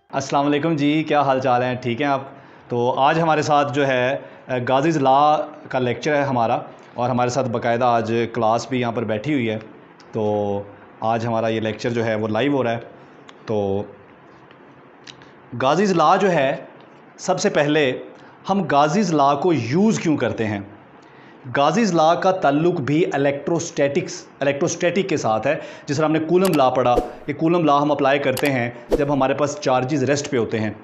अस्सलाम वालेकुम जी, क्या हाल चाल हैं? ठीक हैं आप? तो आज हमारे साथ जो है गाज़ीज़ लॉ का लेक्चर है हमारा, और हमारे साथ बाकायदा आज क्लास भी यहाँ पर बैठी हुई है। तो आज हमारा ये लेक्चर जो है वो लाइव हो रहा है। तो गाज़ीज़ लॉ जो है, सबसे पहले हम गाज़ीज़ लॉ को यूज़ क्यों करते हैं। गाज़ीज़ लॉ का ताल्लुक भी इलेक्ट्रोस्टैटिक के साथ है। जिस तरह हमने कूलम लॉ पढ़ा, ये कूलम लॉ हम अप्लाई करते हैं जब हमारे पास चार्जेस रेस्ट पे होते हैं।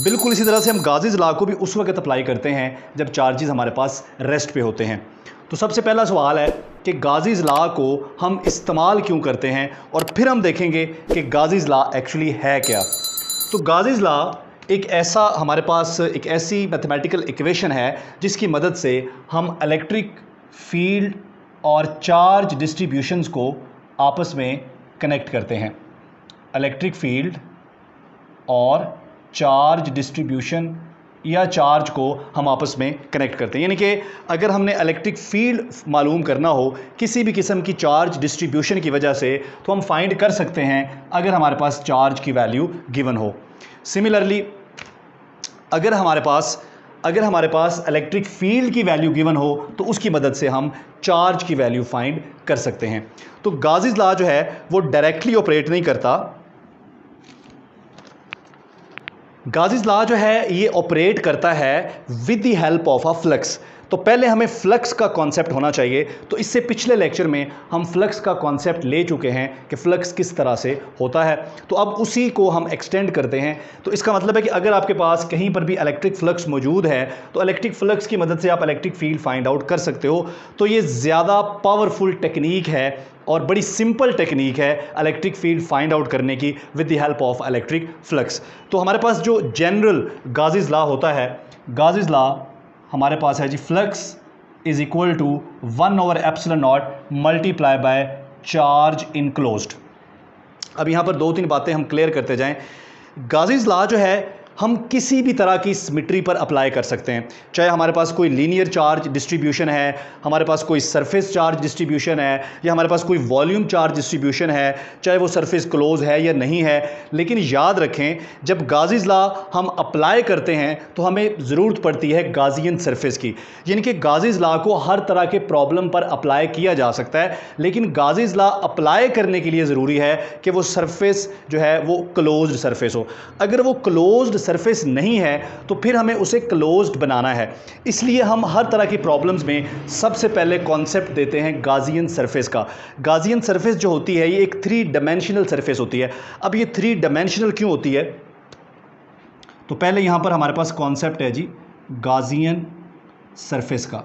बिल्कुल इसी तरह से हम गाज़ीज़ लॉ को भी उस वक्त अप्लाई करते हैं जब चार्जेस हमारे पास रेस्ट पे होते हैं। तो सबसे पहला सवाल है कि गाज़ीज़ लॉ को हम इस्तेमाल क्यों करते हैं, और फिर हम देखेंगे कि गाज़ीज़ लॉ एक्चुअली है क्या। तो गाज़ीज़ लॉ एक ऐसा हमारे पास एक ऐसी मैथमेटिकल इक्वेशन है जिसकी मदद से हम इलेक्ट्रिक फील्ड और चार्ज डिस्ट्रीब्यूशंस को आपस में कनेक्ट करते हैं। इलेक्ट्रिक फील्ड और चार्ज डिस्ट्रीब्यूशन या चार्ज को हम आपस में कनेक्ट करते हैं। यानी कि अगर हमने इलेक्ट्रिक फील्ड मालूम करना हो किसी भी किस्म की चार्ज डिस्ट्रीब्यूशन की वजह से, तो हम फाइंड कर सकते हैं अगर हमारे पास चार्ज की वैल्यू गिवन हो। सिमिलरली अगर हमारे पास इलेक्ट्रिक फील्ड की वैल्यू गिवन हो तो उसकी मदद से हम चार्ज की वैल्यू फाइंड कर सकते हैं। तो गाज़ीज़ लॉ जो है वो डायरेक्टली ऑपरेट नहीं करता। गाज़ीज़ लॉ जो है ये ऑपरेट करता है with the help of a flux. तो पहले हमें फ्लक्स का कॉन्सेप्ट होना चाहिए। तो इससे पिछले लेक्चर में हम फ्लक्स का कॉन्सेप्ट ले चुके हैं कि फ्लक्स किस तरह से होता है। तो अब उसी को हम एक्सटेंड करते हैं। तो इसका मतलब है कि अगर आपके पास कहीं पर भी इलेक्ट्रिक फ्लक्स मौजूद है तो इलेक्ट्रिक फ्लक्स की मदद से आप इलेक्ट्रिक फील्ड फाइंड आउट कर सकते हो। तो ये ज़्यादा पावरफुल टेक्निक है और बड़ी सिंपल टेक्निक है इलेक्ट्रिक फील्ड फाइंड आउट करने की with the help of electric flux. तो हमारे पास जो जनरल गाज़ीज़ लॉ होता है, गाज़ीज़ लॉ हमारे पास है जी, flux is equal to 1/ε0 multiply by charge enclosed. अब यहाँ पर दो तीन बातें हम क्लियर करते जाएं। गाज़ीज़ लॉ जो है हम किसी भी तरह की सिमेट्री पर अप्लाई कर सकते हैं। चाहे हमारे पास कोई लीनियर चार्ज डिस्ट्रीब्यूशन है, हमारे पास कोई सरफेस चार्ज डिस्ट्रीब्यूशन है, या हमारे पास कोई वॉल्यूम चार्ज डिस्ट्रीब्यूशन है, चाहे वो सरफेस क्लोज है या नहीं है। लेकिन याद रखें, जब गाज़ीज़ लॉ हम अप्लाई करते हैं तो हमें ज़रूरत पड़ती है गाज़ियन सरफेस की। यानी कि गाज़ीज़ लॉ को हर तरह के प्रॉब्लम पर अप्लाई किया जा सकता है, लेकिन गाज़ीज़ लॉ अप्लाई करने के लिए ज़रूरी है कि वो सरफेस जो है वो क्लोज्ड सरफेस हो। अगर वो क्लोज्ड सरफेस नहीं है तो फिर हमें उसे क्लोज्ड बनाना है। इसलिए हम हर तरह की प्रॉब्लम्स में सबसे पहले कॉन्सेप्ट देते हैं गाज़ियन सरफेस का। गाज़ियन सरफेस जो होती है ये एक 3 डायमेंशनल सरफेस होती है। अब ये 3 डायमेंशनल क्यों होती है? तो पहले यहां पर हमारे पास कॉन्सेप्ट है जी गाज़ियन सरफेस का।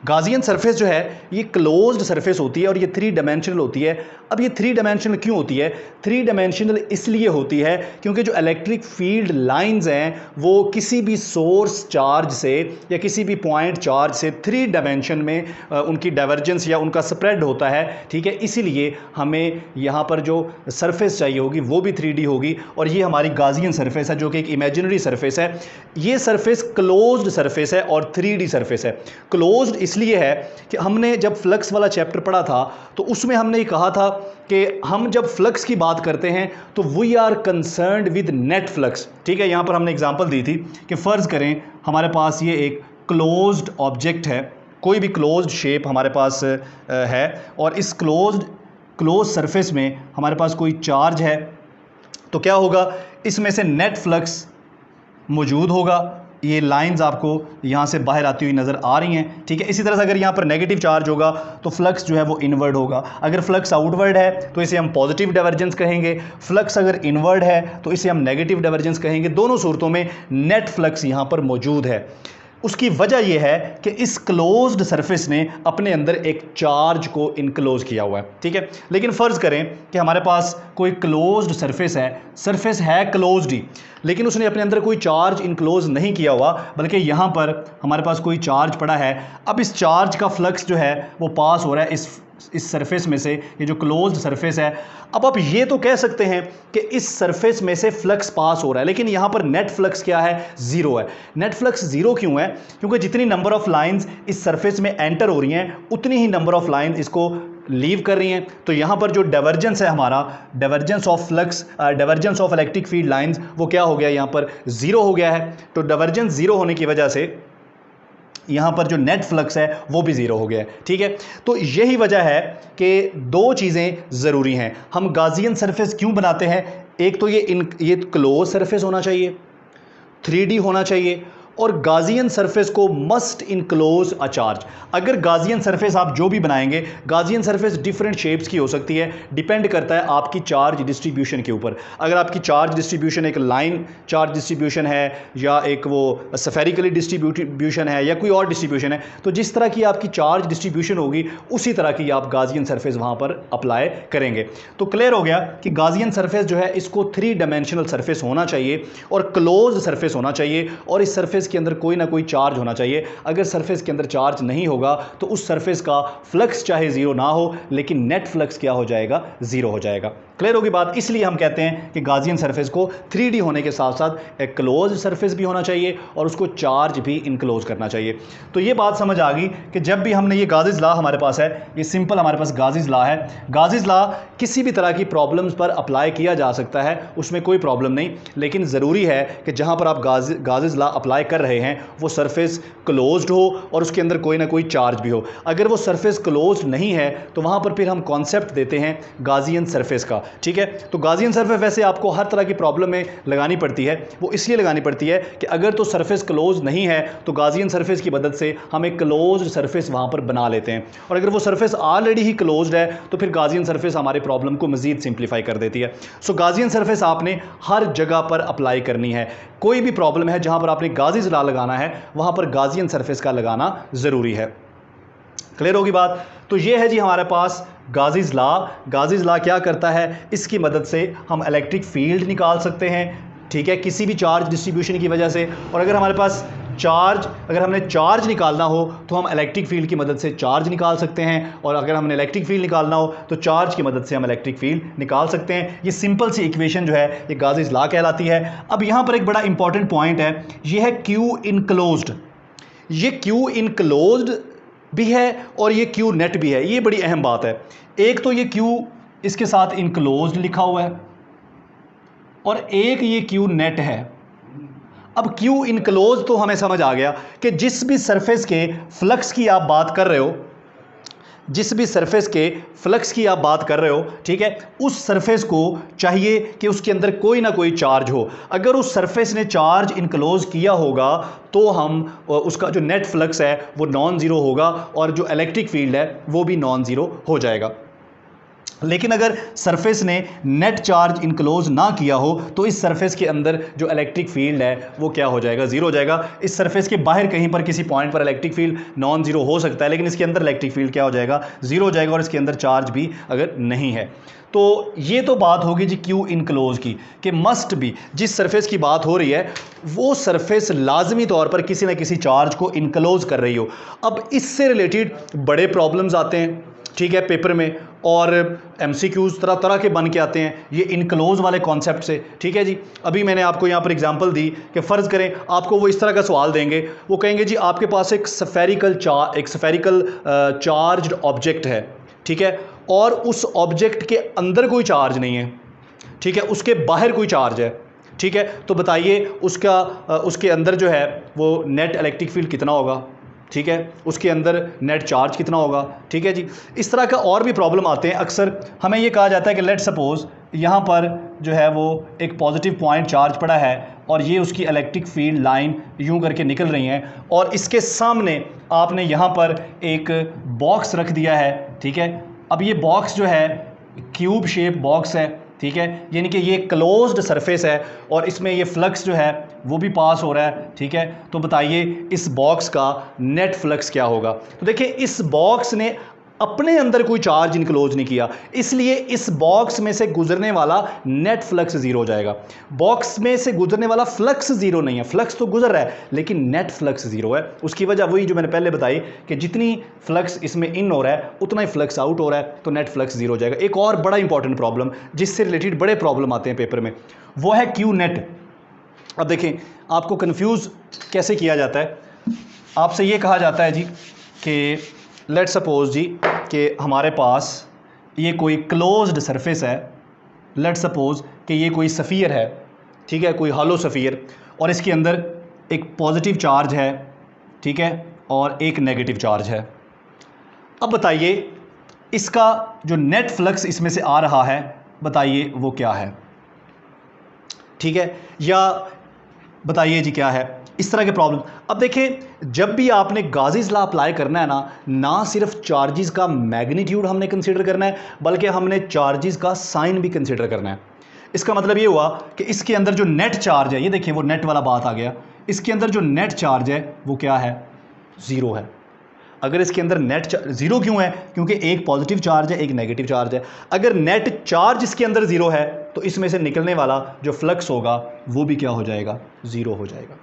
गाज़ियन सरफेस जो है ये क्लोज्ड सरफेस होती है और ये 3 डायमेंशनल होती है। अब ये 3 डायमेंशनल क्यों होती है? 3 डायमेंशनल इसलिए होती है क्योंकि जो इलेक्ट्रिक फील्ड लाइंस हैं वो किसी भी सोर्स चार्ज से या किसी भी पॉइंट चार्ज से 3 डायमेंशन में उनकी डाइवर्जेंस या उनका स्प्रेड होता है। ठीक है, इसीलिए हमें यहाँ पर जो सरफेस चाहिए होगी वो भी 3D होगी, और ये हमारी गाज़ियन सरफेस है जो कि एक इमेजिनरी सरफेस है। ये सरफेस क्लोज्ड सरफेस है और 3D सरफेस है। क्लोज्ड इसलिए है कि हमने जब फ्लक्स वाला चैप्टर पढ़ा था तो उसमें हमने ये कहा था कि हम जब फ्लक्स की बात करते हैं तो we are concerned with net flux. ठीक है, यहाँ पर हमने एग्जांपल दी थी कि फ़र्ज़ करें हमारे पास ये एक क्लोज्ड ऑब्जेक्ट है, कोई भी क्लोज्ड शेप हमारे पास है, और इस क्लोज सरफेस में हमारे पास कोई चार्ज है। तो क्या होगा, इसमें से नेट फ्लक्स मौजूद होगा। ये लाइंस आपको यहाँ से बाहर आती हुई नज़र आ रही हैं। ठीक है, इसी तरह से अगर यहाँ पर नेगेटिव चार्ज होगा तो फ्लक्स जो है वो इनवर्ड होगा। अगर फ्लक्स आउटवर्ड है तो इसे हम पॉजिटिव डाइवर्जेंस कहेंगे। फ्लक्स अगर इनवर्ड है तो इसे हम नेगेटिव डाइवर्जेंस कहेंगे। दोनों सूरतों में नेट फ्लक्स यहाँ पर मौजूद है। उसकी वजह यह है कि इस क्लोज्ड सरफेस ने अपने अंदर एक चार्ज को इनक्लोज किया हुआ है। ठीक है, लेकिन फ़र्ज़ करें कि हमारे पास कोई क्लोज्ड सरफेस है क्लोज्ड ही, लेकिन उसने अपने अंदर कोई चार्ज इनक्लोज नहीं किया हुआ, बल्कि यहाँ पर हमारे पास कोई चार्ज पड़ा है। अब इस चार्ज का फ्लक्स जो है वो पास हो रहा है इस सरफेस में से, ये जो क्लोज्ड सरफेस है। अब आप ये तो कह सकते हैं कि इस सरफेस में से फ्लक्स पास हो रहा है, लेकिन यहाँ पर नेट फ्लक्स क्या है? ज़ीरो है। नेट फ्लक्स ज़ीरो क्यों है? क्योंकि जितनी नंबर ऑफ लाइंस इस सरफेस में एंटर हो रही हैं उतनी ही नंबर ऑफ लाइंस इसको लीव कर रही हैं, तो यहाँ पर जो डाइवर्जेंस है हमारा, divergence of flux, divergence of electric field lines, वो क्या हो गया, यहाँ पर ज़ीरो हो गया है। तो डाइवर्जेंस ज़ीरो होने की वजह से यहाँ पर जो नेट फ्लक्स है वो भी ज़ीरो हो गया है। ठीक है, तो यही वजह है कि दो चीज़ें ज़रूरी हैं। हम गाजियन सरफेस क्यों बनाते हैं, एक तो ये क्लोज सरफेस होना चाहिए, 3D होना चाहिए, और गाजियन सरफेस को मस्ट इनक्लोज अ चार्ज। अगर गाजियन सरफेस आप जो भी बनाएंगे, गाजियन सरफेस डिफरेंट शेप्स की हो सकती है, डिपेंड करता है आपकी चार्ज डिस्ट्रीब्यूशन के ऊपर। अगर आपकी चार्ज डिस्ट्रीब्यूशन एक लाइन चार्ज डिस्ट्रीब्यूशन है, या एक वो स्फेरिकली डिस्ट्रीब्यूशन है, या कोई और डिस्ट्रीब्यूशन है, तो जिस तरह की आपकी चार्ज डिस्ट्रीब्यूशन होगी उसी तरह की आप गाजियन सरफेस वहाँ पर अप्लाई करेंगे। तो क्लियर हो गया कि गाजियन सरफेस जो है इसको 3 डायमेंशनल सरफेस होना चाहिए और क्लोज सरफेस होना चाहिए, और इस सरफेस के अंदर कोई ना कोई चार्ज होना चाहिए। अगर सरफेस के अंदर चार्ज नहीं होगा तो उस सरफेस का फ्लक्स चाहे जीरो ना हो, लेकिन नेट फ्लक्स क्या हो जाएगा, जीरो हो जाएगा। क्लियर होगी बात। इसलिए हम कहते हैं कि गाजियन सरफेस को 3D होने के साथ साथ एक क्लोज सरफेस भी होना चाहिए और उसको चार्ज भी इनक्लोज करना चाहिए। तो ये बात समझ आ गई कि जब भी हमने ये गाजिस लॉ हमारे पास है, ये सिंपल हमारे पास गाजिस लॉ है। गाजिस लॉ किसी भी तरह की प्रॉब्लम्स पर अप्लाई किया जा सकता है, उसमें कोई प्रॉब्लम नहीं, लेकिन ज़रूरी है कि जहाँ पर आप गाजिस लॉ अप्लाई कर रहे हैं वो सरफेस क्लोज्ड हो और उसके अंदर कोई ना कोई चार्ज भी हो। अगर वो सरफेस क्लोज्ड नहीं है तो वहाँ पर फिर हम कॉन्सेप्ट देते हैं गाजियन सरफेस का। ठीक है, तो गाजियन सरफेस वैसे आपको हर तरह की प्रॉब्लम में लगानी पड़ती है। वो इसलिए लगानी पड़ती है कि अगर तो सरफेस क्लोज नहीं है तो गाजियन सरफेस की मदद से हम एक क्लोज सरफेस वहाँ पर बना लेते हैं, और अगर वो सरफेस ऑलरेडी ही क्लोज्ड है तो फिर गाजियन सरफेस हमारे प्रॉब्लम को मजीद सिंप्लीफाई कर देती है। सो गाजियन सरफेस आपने हर जगह पर अप्लाई करनी है। कोई भी प्रॉब्लम है जहाँ पर आपने गाजिस लॉ लगाना है वहाँ पर गाजियन सरफेस का लगाना ज़रूरी है। क्लियर होगी बात। तो ये है जी हमारे पास गाजिस लॉ। गाजिस लॉ क्या करता है, इसकी मदद से हम इलेक्ट्रिक फील्ड निकाल सकते हैं, ठीक है, किसी भी चार्ज डिस्ट्रीब्यूशन की वजह से। और अगर हमारे पास अगर हमने चार्ज निकालना हो तो हम इलेक्ट्रिक फील्ड की मदद से चार्ज निकाल सकते हैं, और अगर हमने इलेक्ट्रिक फील्ड निकालना हो तो चार्ज की मदद से हम इलेक्ट्रिक फील्ड निकाल सकते हैं। ये सिंपल सी इक्वेशन जो है ये गाजिस लॉ कहलाती है। अब यहाँ पर एक बड़ा इंपॉर्टेंट पॉइंट है, ये है क्यू इनक्लोज्ड। ये क्यू इनक्लोज्ड भी है और ये क्यू नेट भी है। ये बड़ी अहम बात है। एक तो ये क्यू इसके साथ इनक्लोज्ड लिखा हुआ है और एक ये क्यू नेट है। अब क्यू इनक्लोज तो हमें समझ आ गया कि जिस भी सरफेस के फ्लक्स की आप बात कर रहे हो, जिस भी सरफेस के फ्लक्स की आप बात कर रहे हो, ठीक है, उस सरफेस को चाहिए कि उसके अंदर कोई ना कोई चार्ज हो। अगर उस सरफेस ने चार्ज इनक्लोज किया होगा तो हम उसका जो नेट फ्लक्स है वो नॉन ज़ीरो होगा और जो इलेक्ट्रिक फील्ड है वो भी नॉन ज़ीरो हो जाएगा। लेकिन अगर सरफेस ने नेट चार्ज इनक्लोज ना किया हो तो इस सरफेस के अंदर जो इलेक्ट्रिक फील्ड है वो क्या हो जाएगा, ज़ीरो हो जाएगा। इस सरफेस के बाहर कहीं पर किसी पॉइंट पर इलेक्ट्रिक फील्ड नॉन ज़ीरो हो सकता है, लेकिन इसके अंदर इलेक्ट्रिक फील्ड क्या हो जाएगा, ज़ीरो हो जाएगा, और इसके अंदर चार्ज भी अगर नहीं है। तो ये तो बात होगी जी क्यू इनक्लोज की, कि मस्ट भी जिस सरफेस की बात हो रही है वो सरफेस लाजमी तौर पर किसी न किसी चार्ज को इनक्लोज कर रही हो। अब इससे रिलेटेड बड़े प्रॉब्लम्स आते हैं, ठीक है, पेपर में, और एमसीक्यूज तरह तरह के बन के आते हैं ये इनक्लोज वाले कॉन्सेप्ट से। ठीक है जी, अभी मैंने आपको यहाँ पर एग्जांपल दी कि फ़र्ज़ करें आपको वो इस तरह का सवाल देंगे, वो कहेंगे जी आपके पास एक स्फेरिकल चार्ज्ड ऑब्जेक्ट है, ठीक है, और उस ऑब्जेक्ट के अंदर कोई चार्ज नहीं है, ठीक है, उसके बाहर कोई चार्ज है, ठीक है, तो बताइए उसके अंदर जो है वो नेट इलेक्ट्रिक फील्ड कितना होगा, ठीक है, उसके अंदर नेट चार्ज कितना होगा। ठीक है जी, इस तरह का और भी प्रॉब्लम आते हैं। अक्सर हमें ये कहा जाता है कि लेट सपोज यहाँ पर जो है वो एक पॉजिटिव पॉइंट चार्ज पड़ा है और ये उसकी इलेक्ट्रिक फील्ड लाइन यूं करके निकल रही हैं, और इसके सामने आपने यहाँ पर एक बॉक्स रख दिया है, ठीक है। अब ये बॉक्स जो है क्यूब शेप बॉक्स है, ठीक है, यानी कि ये क्लोज्ड सरफेस है और इसमें ये फ्लक्स जो है वो भी पास हो रहा है, ठीक है। तो बताइए इस बॉक्स का नेट फ्लक्स क्या होगा। तो देखिए इस बॉक्स ने अपने अंदर कोई चार्ज इनक्लोज नहीं किया, इसलिए इस बॉक्स में से गुजरने वाला नेट फ्लक्स ज़ीरो हो जाएगा। बॉक्स में से गुजरने वाला फ्लक्स ज़ीरो नहीं है, फ्लक्स तो गुजर रहा है लेकिन नेट फ्लक्स ज़ीरो है। उसकी वजह वही जो मैंने पहले बताई कि जितनी फ्लक्स इसमें इन हो रहा है उतना ही फ्लक्स आउट हो रहा है, तो नेट फ्लक्स ज़ीरो हो जाएगा। एक और बड़ा इंपॉर्टेंट प्रॉब्लम जिससे रिलेटेड बड़े प्रॉब्लम आते हैं पेपर में, वो है क्यू नेट। अब देखें आपको कन्फ्यूज़ कैसे किया जाता है। आपसे ये कहा जाता है जी कि लेट सपोज जी कि हमारे पास ये कोई क्लोज्ड सरफेस है, लेट सपोज कि ये कोई सफ़ियर है, ठीक है, कोई हॉलो सफ़ियर, और इसके अंदर एक पॉजिटिव चार्ज है, ठीक है, और एक नेगेटिव चार्ज है। अब बताइए इसका जो नेट फ्लक्स इसमें से आ रहा है, बताइए वो क्या है, ठीक है, या बताइए जी क्या है, इस तरह के प्रॉब्लम। अब देखिए जब भी आपने गाज़ीज़ लॉ अप्लाई करना है ना सिर्फ चार्जेस का मैग्नीट्यूड हमने कंसीडर करना है, बल्कि हमने चार्जेस का साइन भी कंसीडर करना है। इसका मतलब ये हुआ कि इसके अंदर जो नेट चार्ज है, ये देखिए वो नेट वाला बात आ गया, इसके अंदर जो नेट चार्ज है वो क्या है, ज़ीरो है। अगर इसके अंदर नेट ज़ीरो क्यों है, क्योंकि एक पॉजिटिव चार्ज है, एक नेगेटिव चार्ज है। अगर नेट चार्ज इसके अंदर ज़ीरो है तो इसमें से निकलने वाला जो फ्लक्स होगा वो भी क्या हो जाएगा, ज़ीरो हो जाएगा,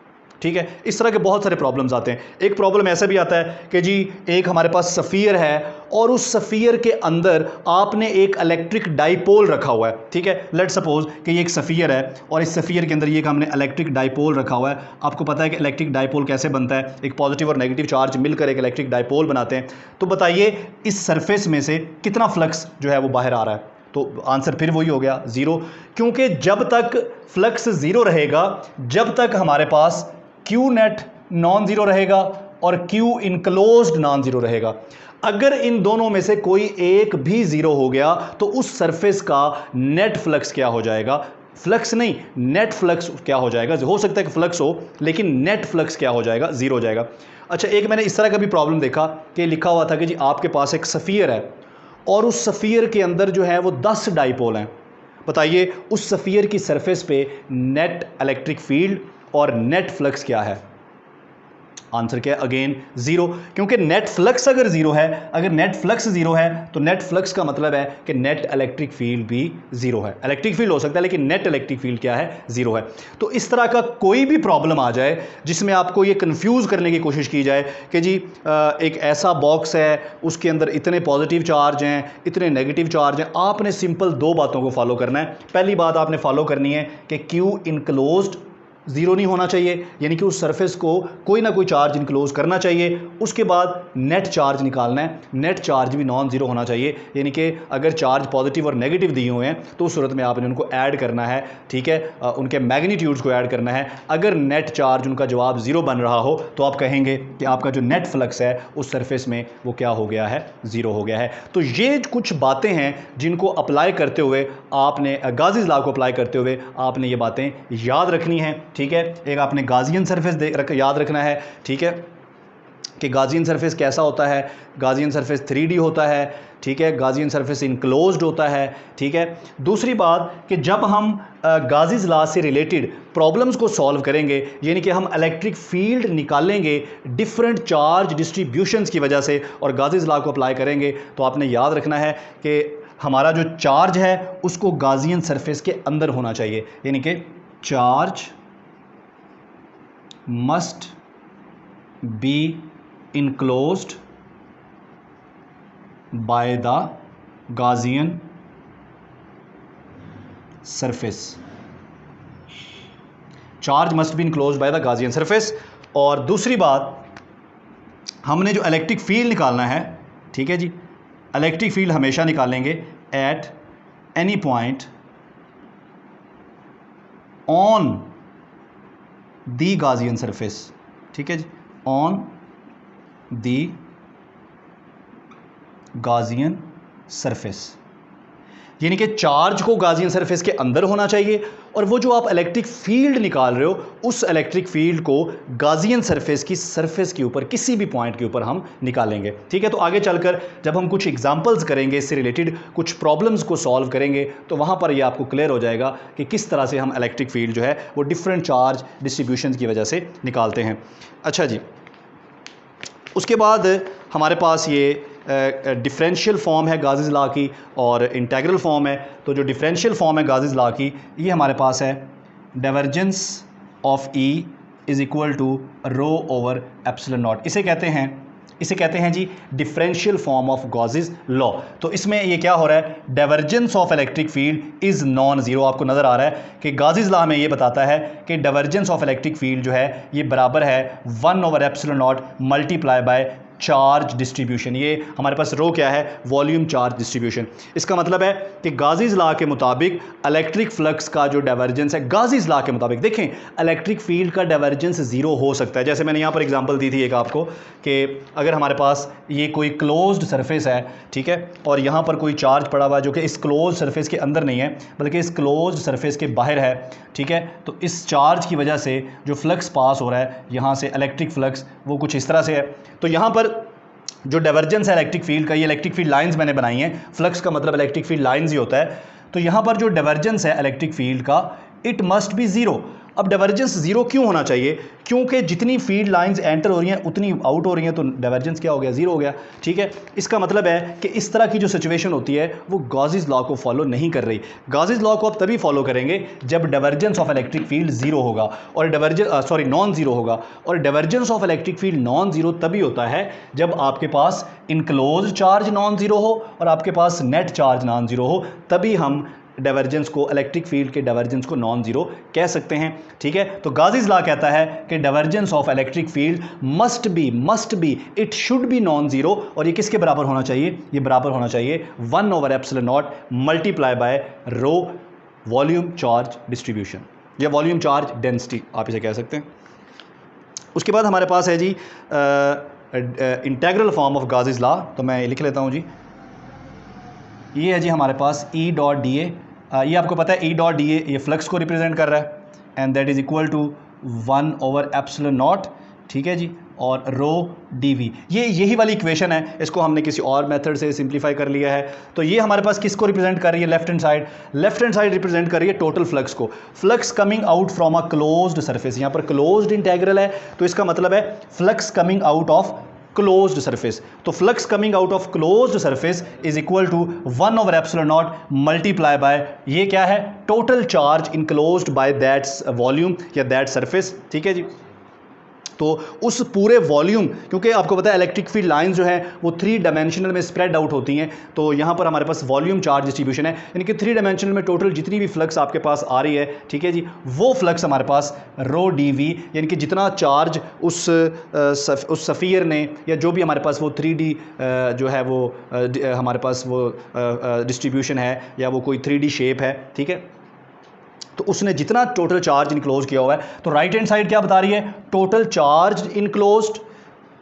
ठीक है। इस तरह के बहुत सारे प्रॉब्लम्स आते हैं। एक प्रॉब्लम ऐसा भी आता है कि जी एक हमारे पास सफ़ियर है और उस सफ़ियर के अंदर आपने एक इलेक्ट्रिक डाइपोल रखा हुआ है, ठीक है, लेट सपोज कि ये एक सफ़ियर है और इस सफ़ियर के अंदर ये हमने इलेक्ट्रिक डाइपोल रखा हुआ है। आपको पता है कि इलेक्ट्रिक डाइपोल कैसे बनता है, एक पॉजिटिव और नेगेटिव चार्ज मिलकर एक इलेक्ट्रिक डाइपोल बनाते हैं। तो बताइए इस सरफेस में से कितना फ्लक्स जो है वो बाहर आ रहा है, तो आंसर फिर वही हो गया, ज़ीरो, क्योंकि जब तक फ्लक्स ज़ीरो रहेगा, जब तक हमारे पास क्यू नेट नॉन ज़ीरो रहेगा और क्यू इनक्लोज्ड नॉन ज़ीरो रहेगा। अगर इन दोनों में से कोई एक भी ज़ीरो हो गया तो उस सरफेस का नेट फ्लक्स क्या हो जाएगा, फ्लक्स नहीं, नेट फ्लक्स क्या हो जाएगा, हो सकता है कि फ्लक्स हो लेकिन नेट फ्लक्स क्या हो जाएगा, ज़ीरो हो जाएगा। अच्छा, एक मैंने इस तरह का भी प्रॉब्लम देखा कि लिखा हुआ था कि जी आपके पास एक सफ़ियर है और उस सफ़ियर के अंदर जो है वो 10 डाइपोल हैं। बताइए उस सफ़ियर की सरफेस पे नेट इलेक्ट्रिक फील्ड और नेट फ्लक्स क्या है, आंसर क्या है, अगेन ज़ीरो, क्योंकि नेट फ्लक्स अगर ज़ीरो है, अगर नेट फ्लक्स ज़ीरो है तो नेट फ्लक्स का मतलब है कि नेट इलेक्ट्रिक फील्ड भी ज़ीरो है। इलेक्ट्रिक फील्ड हो सकता है लेकिन नेट इलेक्ट्रिक फील्ड क्या है, ज़ीरो है। तो इस तरह का कोई भी प्रॉब्लम आ जाए जिसमें आपको ये कंफ्यूज करने की कोशिश की जाए कि जी एक ऐसा बॉक्स है, उसके अंदर इतने पॉजिटिव चार्ज हैं, इतने नेगेटिव चार्ज हैं, आपने सिंपल दो बातों को फॉलो करना है। पहली बात आपने फॉलो करनी है कि क्यू इनक्लोज्ड ज़ीरो नहीं होना चाहिए, यानी कि उस सरफेस को कोई ना कोई चार्ज इनक्लोज करना चाहिए। उसके बाद नेट चार्ज निकालना है, नेट चार्ज भी नॉन ज़ीरो होना चाहिए, यानी कि अगर चार्ज पॉजिटिव और नेगेटिव दिए हुए हैं तो उस सूरत में आपने उनको ऐड करना है, ठीक है, उनके मैग्नीट्यूड्स को ऐड करना है। अगर नेट चार्ज उनका जवाब ज़ीरो बन रहा हो तो आप कहेंगे कि आपका जो नेट फ्लक्स है उस सरफेस में वो क्या हो गया है, ज़ीरो हो गया है। तो ये कुछ बातें हैं जिनको अप्लाई करते हुए आपने गाज़ीज़ लॉ को अप्लाई करते हुए आपने ये बातें याद रखनी हैं, ठीक है। एक आपने गाज़ियन सरफेस याद रखना है, ठीक है, कि गाज़ियन सरफेस कैसा होता है, गाज़ियन सरफेस 3D होता है, ठीक है, गाज़ियन सरफेस इनक्लोज्ड होता है, ठीक है। दूसरी बात कि जब हम गाज़ीज़ लॉ से रिलेटेड प्रॉब्लम्स को सॉल्व करेंगे, यानी कि हम इलेक्ट्रिक फील्ड निकालेंगे डिफरेंट चार्ज डिस्ट्रीब्यूशंस की वजह से और गाज़ीज़ लॉ को अप्लाई करेंगे, तो आपने याद रखना है कि हमारा जो चार्ज है उसको गाज़ियन सरफेस के अंदर होना चाहिए, यानी कि charge must be enclosed by the Gaussian surface. Charge must be enclosed by the Gaussian surface. और दूसरी बात, हमने जो इलेक्ट्रिक फील्ड निकालना है, ठीक है जी, इलेक्ट्रिक फील्ड हमेशा निकालेंगे at any point on the Gaussian surface, ठीक है जी, ऑन दी गाज़ियन सरफेस, यानी कि चार्ज को गाज़ियन सरफेस के अंदर होना चाहिए और वो जो आप इलेक्ट्रिक फील्ड निकाल रहे हो उस इलेक्ट्रिक फील्ड को गाज़ियन सरफेस की सरफेस के ऊपर किसी भी पॉइंट के ऊपर हम निकालेंगे, ठीक है। तो आगे चलकर जब हम कुछ एग्जांपल्स करेंगे, इससे रिलेटेड कुछ प्रॉब्लम्स को सॉल्व करेंगे, तो वहाँ पर ये आपको क्लियर हो जाएगा कि किस तरह से हम इलेक्ट्रिक फील्ड जो है वो डिफरेंट चार्ज डिस्ट्रीब्यूशन की वजह से निकालते हैं। अच्छा जी, उसके बाद हमारे पास ये डिफरेंशियल फॉर्म है गाज़ीज़ लॉ की और इंटीग्रल फॉर्म है। तो जो डिफरेंशियल फॉर्म है गाज़ीज़ लॉ की, ये हमारे पास है divergence of E is equal to rho over epsilon naught. इसे कहते हैं जी differential form of Gauss's law. तो इसमें ये क्या हो रहा है, divergence of electric field is non zero. आपको नज़र आ रहा है कि गाज़ीज़ लॉ में ये बताता है कि डाइवर्जेंस ऑफ इलेक्ट्रिक फील्ड जो है ये बराबर है 1 over epsilon not multiply by charge distribution. ये हमारे पास रो क्या है, वॉल्यूम चार्ज डिस्ट्रीब्यूशन। इसका मतलब है कि गाजीज लॉ के मुताबिक इलेक्ट्रिक फ्लक्स का जो डाइवर्जेंस है, गाजीज लॉ के मुताबिक देखें इलेक्ट्रिक फील्ड का डाइवर्जेंस जीरो हो सकता है। जैसे मैंने यहाँ पर एग्जांपल दी थी एक आपको कि अगर हमारे पास ये कोई क्लोज्ड सरफेस है, ठीक है, और यहाँ पर कोई चार्ज पड़ा हुआ जो कि इस क्लोज सरफेस के अंदर नहीं है बल्कि इस क्लोज्ड सरफेस के बाहर है, ठीक है, तो इस चार्ज की वजह से जो फ्लक्स पास हो रहा है यहाँ से इलेक्ट्रिक फ्लक्स वो कुछ इस तरह से है। तो यहाँ पर जो डाइवर्जेंस है इलेक्ट्रिक फील्ड का, ये इलेक्ट्रिक फील्ड लाइंस मैंने बनाई हैं, फ्लक्स का मतलब इलेक्ट्रिक फील्ड लाइंस ही होता है। तो यहाँ पर जो डाइवर्जेंस है इलेक्ट्रिक फील्ड का, इट मस्ट बी ज़ीरो। अब डाइवर्जेंस जीरो क्यों होना चाहिए, क्योंकि जितनी फील्ड लाइंस एंटर हो रही हैं उतनी आउट हो रही हैं, तो डाइवर्जेंस क्या हो गया, जीरो हो गया, ठीक है। इसका मतलब है कि इस तरह की जो सिचुएशन होती है वो गाजीज लॉ को फॉलो नहीं कर रही। गाजीज लॉ को आप तभी फॉलो करेंगे जब divergence of electric field zero होगा और नॉन जीरो होगा। और divergence of electric field non zero तभी होता है जब आपके पास इनक्लोज चार्ज नॉन जीरो हो और आपके पास नेट चार्ज नॉन जीरो हो, तभी हम डाइवर्जेंस को, इलेक्ट्रिक फील्ड के डाइवर्जेंस को नॉन जीरो कह सकते हैं, ठीक है। तो गाजीज लॉ कहता है कि divergence of electric field must be it should be non zero. और ये किसके बराबर होना चाहिए, ये बराबर होना चाहिए 1/ε0 multiply by rho volume charge distribution या वॉल्यूम चार्ज डेंसिटी आप इसे कह सकते हैं। उसके बाद हमारे पास है जी integral form of Gauss's law. तो मैं लिख लेता हूँ जी, ये है जी हमारे पास E डॉट डी ए। ये आपको पता है E डॉट डी ए ये फ्लक्स को रिप्रेजेंट कर रहा है and that is equal to 1/ε0, ठीक है जी, और रो डी वी। ये यही वाली इक्वेशन है, इसको हमने किसी और मेथड से सिंप्लीफाई कर लिया है। तो ये हमारे पास किसको रिप्रेजेंट कर रही है, left hand side. Left hand side represent कर रही है टोटल फ्लक्स को, flux coming out from a closed surface. यहाँ पर क्लोज्ड इंटीग्रल है तो इसका मतलब है flux coming out of closed surface. तो flux coming out of closed surface is equal to 1/ε0 multiply by ये क्या है, total charge enclosed by that volume या दैट सरफेस, ठीक है जी। तो उस पूरे वॉल्यूम, क्योंकि आपको पता है इलेक्ट्रिक फील्ड लाइंस जो हैं वो 3 डायमेंशनल में स्प्रेड आउट होती हैं, तो यहाँ पर हमारे पास वॉल्यूम चार्ज डिस्ट्रीब्यूशन है, यानी कि 3 डायमेंशनल में टोटल जितनी भी फ्लक्स आपके पास आ रही है, ठीक है जी, वो फ्लक्स हमारे पास रो डी वी, यानी कि जितना चार्ज उस सफ़ियर ने या जो भी हमारे पास वो 3D जो है वो हमारे पास वो डिस्ट्रीब्यूशन है या वो कोई 3D शेप है, ठीक है, तो उसने जितना टोटल चार्ज इनक्लोज किया हुआ है, तो राइट हैंड साइड क्या बता रही है, total charge enclosed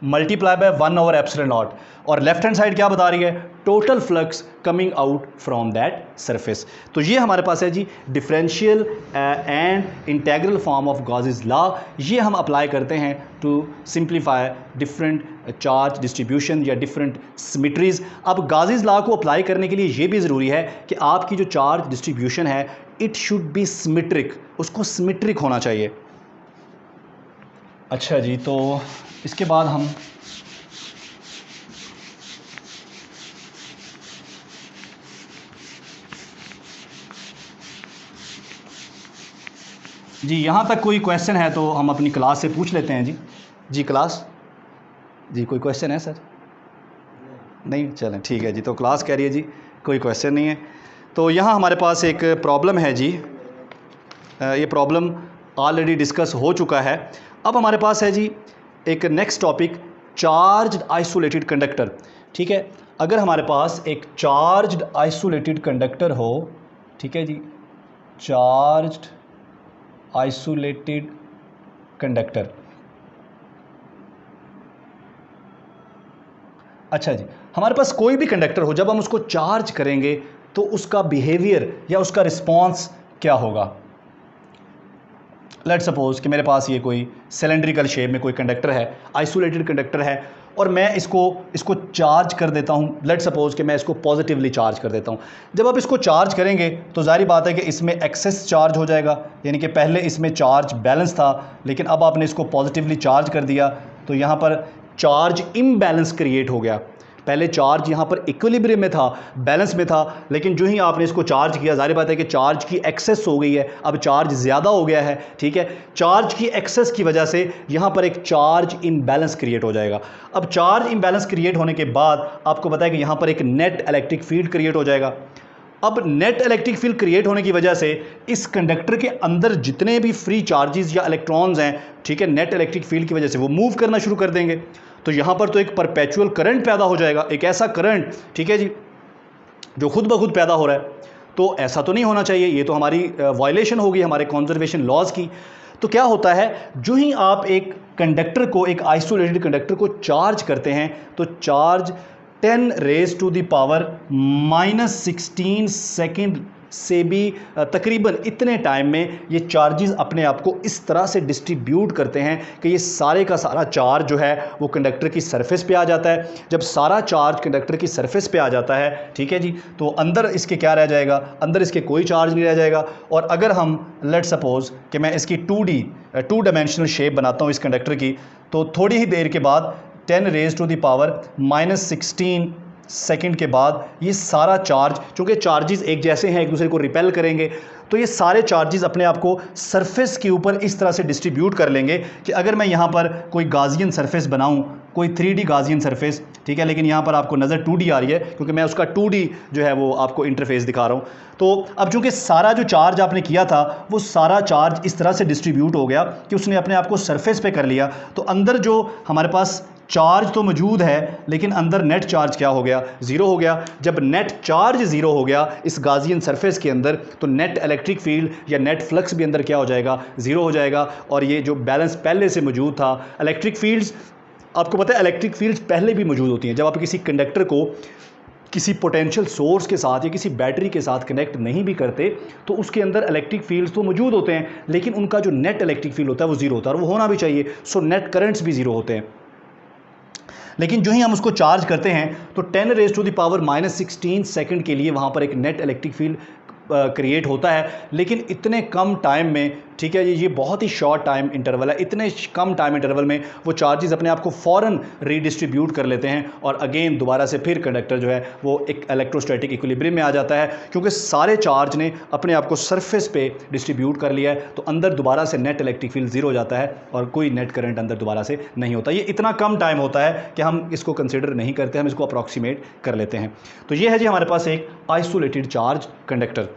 multiply by 1/ε0, और लेफ्ट हैंड साइड क्या बता रही है, total flux coming out from that surface. तो ये हमारे पास है जी differential and integral form of Gauss's law. ये हम अप्लाई करते हैं to simplify different charge distribution या डिफरेंट सिमेट्रीज। अब गाजीज लॉ को अप्लाई करने के लिए ये भी ज़रूरी है कि आपकी जो चार्ज डिस्ट्रीब्यूशन है इट शुड बी सिमेट्रिक, उसको सिमेट्रिक होना चाहिए। अच्छा जी, तो इसके बाद हम जी यहाँ तक कोई क्वेश्चन है तो हम अपनी क्लास से पूछ लेते हैं जी। जी क्लास, जी कोई क्वेश्चन है सर? नहीं, चलें ठीक है जी। तो क्लास कह रही है जी कोई क्वेश्चन नहीं है। तो यहाँ हमारे पास एक प्रॉब्लम है जी, ये प्रॉब्लम ऑलरेडी डिस्कस हो चुका है। अब हमारे पास है जी एक next topic, charged isolated conductor, ठीक है। अगर हमारे पास एक चार्ज्ड आइसोलेटेड कंडक्टर हो, ठीक है जी, चार्ज्ड आइसोलेटेड कंडक्टर। अच्छा जी, हमारे पास कोई भी कंडक्टर हो, जब हम उसको चार्ज करेंगे तो उसका बिहेवियर या उसका रिस्पॉन्स क्या होगा। लेट्स सपोज कि मेरे पास ये कोई सिलेंड्रिकल शेप में कोई कंडक्टर है, आइसोलेटेड कंडक्टर है, और मैं इसको चार्ज कर देता हूँ। लेट्स सपोज कि मैं इसको पॉजिटिवली चार्ज कर देता हूँ। जब आप इसको चार्ज करेंगे तो जाहिर बात है कि इसमें एक्सेस चार्ज हो जाएगा, यानी कि पहले इसमें चार्ज बैलेंस था लेकिन अब आपने इसको पॉजिटिवली चार्ज कर दिया तो यहाँ पर चार्ज इम्बैलेंस क्रिएट हो गया। पहले चार्ज यहाँ पर इक्विलिब्रियम में था, बैलेंस में था, लेकिन जो ही आपने इसको चार्ज किया जाहिर बात है कि चार्ज की एक्सेस हो गई है, अब चार्ज ज़्यादा हो गया है, ठीक है। चार्ज की एक्सेस की वजह से यहाँ पर एक चार्ज इम्बैलेंस क्रिएट हो जाएगा। अब चार्ज इम्बैलेंस क्रिएट होने के बाद आपको पता है कि यहाँ पर एक नेट इलेक्ट्रिक फील्ड क्रिएट हो जाएगा। अब नेट इलेक्ट्रिक फील्ड क्रिएट होने की वजह से इस कंडक्टर के अंदर जितने भी फ्री चार्जेस या इलेक्ट्रॉन्स हैं, ठीक है, नेट इलेक्ट्रिक फील्ड की वजह से वो मूव करना शुरू कर देंगे। तो तो यहाँ पर तो एक परपेचुअल करंट पैदा हो जाएगा, एक ऐसा करंट, ठीक है जी, जो खुद ब खुद पैदा हो रहा है। तो ऐसा तो नहीं होना चाहिए, ये तो हमारी वायलेशन होगी हमारे कंजर्वेशन लॉज की। तो क्या होता है, जो ही आप एक कंडक्टर को, एक आइसोलेटेड कंडक्टर को चार्ज करते हैं, तो charge 10 raise to the power -16 second से भी तकरीबन इतने टाइम में ये चार्जेस अपने आप को इस तरह से डिस्ट्रीब्यूट करते हैं कि ये सारे का सारा चार्ज जो है वो कंडक्टर की सरफेस पे आ जाता है। जब सारा चार्ज कंडक्टर की सरफेस पे आ जाता है, ठीक है जी, तो अंदर इसके क्या रह जाएगा, अंदर इसके कोई चार्ज नहीं रह जाएगा। और अगर हम लेट सपोज कि मैं इसकी 2 डायमेंशनल शेप बनाता हूँ इस कंडक्टर की, तो थोड़ी ही देर के बाद 10 raise to the power -16 second के बाद ये सारा चार्ज, चूँकि चार्जेस एक जैसे हैं, एक दूसरे को रिपेल करेंगे, तो ये सारे चार्जेस अपने आप को सरफेस के ऊपर इस तरह से डिस्ट्रीब्यूट कर लेंगे कि अगर मैं यहाँ पर कोई गाजियन सरफेस बनाऊँ, कोई 3D गाजियन सरफेस, ठीक है, लेकिन यहाँ पर आपको नज़र 2D आ रही है क्योंकि मैं उसका 2D जो है वो आपको इंटरफेस दिखा रहा हूँ। तो अब चूँकि सारा जो चार्ज आपने किया था वो सारा चार्ज इस तरह से डिस्ट्रीब्यूट हो गया कि उसने अपने आप को सरफेस पे कर लिया, तो अंदर जो हमारे पास चार्ज तो मौजूद है लेकिन अंदर नेट चार्ज क्या हो गया, ज़ीरो हो गया। जब नेट चार्ज ज़ीरो हो गया इस गाजियन सरफेस के अंदर, तो नेट इलेक्ट्रिक फील्ड या नेट फ्लक्स भी अंदर क्या हो जाएगा, ज़ीरो हो जाएगा। और ये जो बैलेंस पहले से मौजूद था, इलेक्ट्रिक फील्ड्स, आपको पता है इलेक्ट्रिक फील्ड्स पहले भी मौजूद होती हैं। जब आप किसी कंडक्टर को किसी पोटेंशियल सोर्स के साथ या किसी बैटरी के साथ कनेक्ट नहीं भी करते तो उसके अंदर इलेक्ट्रिक फील्ड्स तो मौजूद होते हैं, लेकिन उनका जो नेट इलेक्ट्रिक फील्ड होता है वो ज़ीरो होता है, और वो होना भी चाहिए। सो नेट करंट्स भी ज़ीरो होते हैं। लेकिन जो ही हम उसको चार्ज करते हैं तो 10 raise to the power -16 second के लिए वहाँ पर एक नेट इलेक्ट्रिक फील्ड क्रिएट होता है, लेकिन इतने कम टाइम में, ठीक है, ये बहुत ही शॉर्ट टाइम इंटरवल है, इतने कम टाइम इंटरवल में वो चार्जेस अपने आप को फ़ौरन रीडिस्ट्रीब्यूट कर लेते हैं और अगेन दोबारा से फिर कंडक्टर जो है वो एक इलेक्ट्रोस्टैटिक इक्विलिब्रियम में आ जाता है, क्योंकि सारे चार्ज ने अपने आप को सरफेस पे डिस्ट्रीब्यूट कर लिया है। तो अंदर दोबारा से नेट इलेक्ट्रिक फील्ड ज़ीरो हो जाता है और कोई नेट करंट अंदर दोबारा से नहीं होता। ये इतना कम टाइम होता है कि हम इसको कंसिडर नहीं करते, हम इसको अप्रॉक्सीमेट कर लेते हैं। तो ये है जी हमारे पास एक आइसोलेटेड चार्ज कंडक्टर।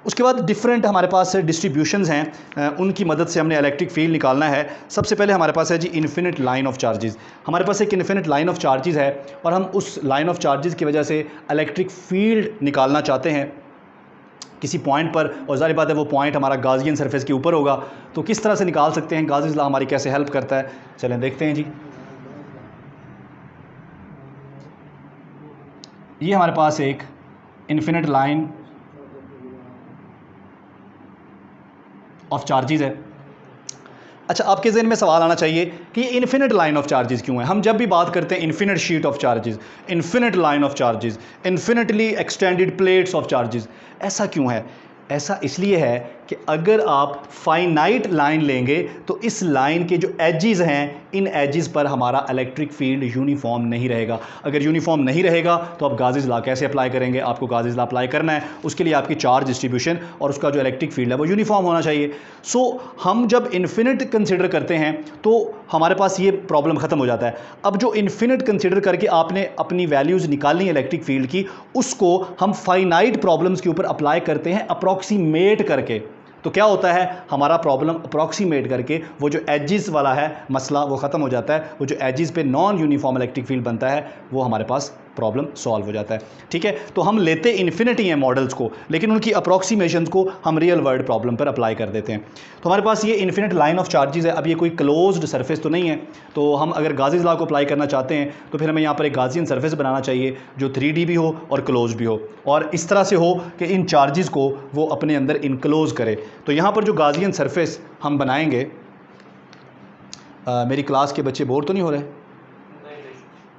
उसके बाद डिफरेंट हमारे पास डिस्ट्रीब्यूशंस हैं, उनकी मदद से हमने इलेक्ट्रिक फील्ड निकालना है। सबसे पहले हमारे पास है जी इन्फिनिट लाइन ऑफ चार्जेस। हमारे पास एक इन्फिनिट लाइन ऑफ चार्जेस है और हम उस लाइन ऑफ चार्जेस की वजह से इलेक्ट्रिक फील्ड निकालना चाहते हैं किसी पॉइंट पर, और ज़ाहिर बात है वो पॉइंट हमारा गाजियन सरफेस के ऊपर होगा। तो किस तरह से निकाल सकते हैं, गाज़ीज़ लॉ हमारी कैसे हेल्प करता है, चलें देखते हैं जी। ये हमारे पास एक इन्फिनिट लाइन ऑफ चार्जेस है। अच्छा, आपके ज़हन में सवाल आना चाहिए कि ये इन्फिनिट लाइन ऑफ चार्जेस क्यों है। हम जब भी बात करते हैं infinite sheet of charges, infinite line of charges, infinitely extended plates of charges, ऐसा क्यों है? ऐसा इसलिए है कि अगर आप फाइनाइट लाइन लेंगे तो इस लाइन के जो एजेस हैं, इन एजेस पर हमारा इलेक्ट्रिक फील्ड यूनिफॉर्म नहीं रहेगा। अगर यूनिफॉर्म नहीं रहेगा तो आप गाज़ीज़ लॉ कैसे अप्लाई करेंगे? आपको गाज़ीज़ लॉ अप्लाई करना है, उसके लिए आपकी चार्ज डिस्ट्रीब्यूशन और उसका जो इलेक्ट्रिक फील्ड है वो यूनिफॉर्म होना चाहिए। सो हम जब इन्फिनिट कंसिडर करते हैं तो हमारे पास ये प्रॉब्लम ख़त्म हो जाता है। अब जो इन्फिनिट कंसिडर करके आपने अपनी वैल्यूज़ निकालनी है इलेक्ट्रिक फील्ड की, उसको हम फाइनाइट प्रॉब्लम्स के ऊपर अप्लाई करते हैं अप्रॉक्सीमेट करके। तो क्या होता है, हमारा प्रॉब्लम अप्रॉक्सीमेट करके वो जो एजेस वाला है मसला वो ख़त्म हो जाता है। वो जो एजेस पे नॉन यूनिफॉर्म इलेक्ट्रिक फील्ड बनता है वो हमारे पास प्रॉब्लम सॉल्व हो जाता है। ठीक है, तो हम लेते इन्फिनिटी हैं मॉडल्स को, लेकिन उनकी अप्रॉक्सीमेशन को हम रियल वर्ल्ड प्रॉब्लम पर अप्लाई कर देते हैं। तो हमारे पास ये इन्फिनिट लाइन ऑफ चार्जेस है। अब ये कोई क्लोज्ड सरफेस तो नहीं है, तो हम अगर गाज़ीज़ लॉ को अप्लाई करना चाहते हैं तो फिर हमें यहाँ पर एक गाज़ियन सरफेस बनाना चाहिए जो 3D भी हो और क्लोज भी हो, और इस तरह से हो कि इन चार्जेस को वो अपने अंदर इनक्लोज करे। तो यहाँ पर जो गाज़ियन सरफेस हम बनाएंगे, मेरी क्लास के बच्चे बोर तो नहीं हो रहे?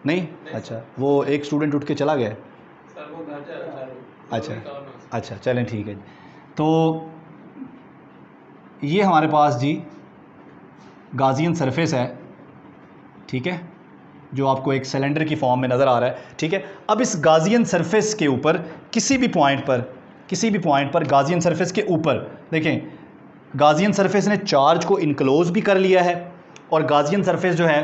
नहीं? अच्छा, वो एक स्टूडेंट उठ के चला गया। अच्छा, चलें ठीक है। तो ये हमारे पास जी गाज़ियन सरफेस है, ठीक है, जो आपको एक सिलेंडर की फॉर्म में नज़र आ रहा है। ठीक है, अब इस गाज़ियन सरफेस के ऊपर किसी भी पॉइंट पर गाज़ियन सरफेस के ऊपर देखें, गाज़ियन सरफेस ने चार्ज को इनक्लोज भी कर लिया है और गाज़ियन सरफेस जो है